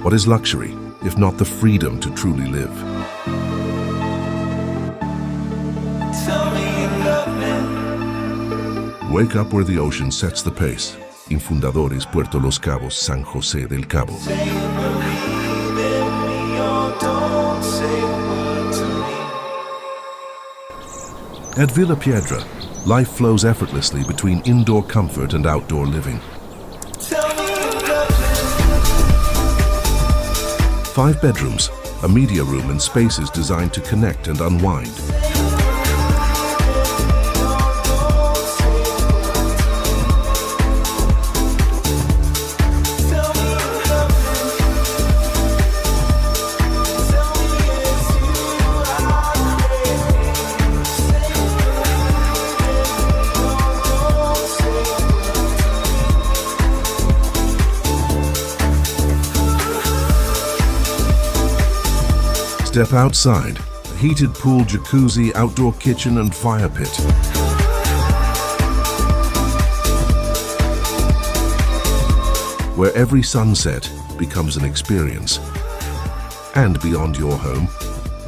What is luxury, if not the freedom to truly live? Wake up where the ocean sets the pace. Infundadores, Puerto Los Cabos, San José del Cabo. At Villa Piedra, life flows effortlessly between indoor comfort and outdoor living. 5 bedrooms, a media room and spaces designed to connect and unwind. Step outside, a heated pool, jacuzzi, outdoor kitchen and fire pit. Where every sunset becomes an experience. And beyond your home,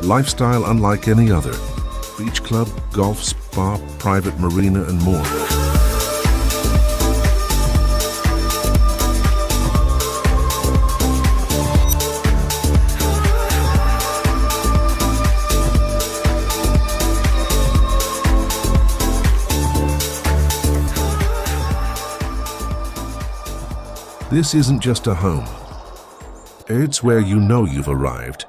a lifestyle unlike any other. Beach club, golf, spa, private marina and more. This isn't just a home. It's where you know you've arrived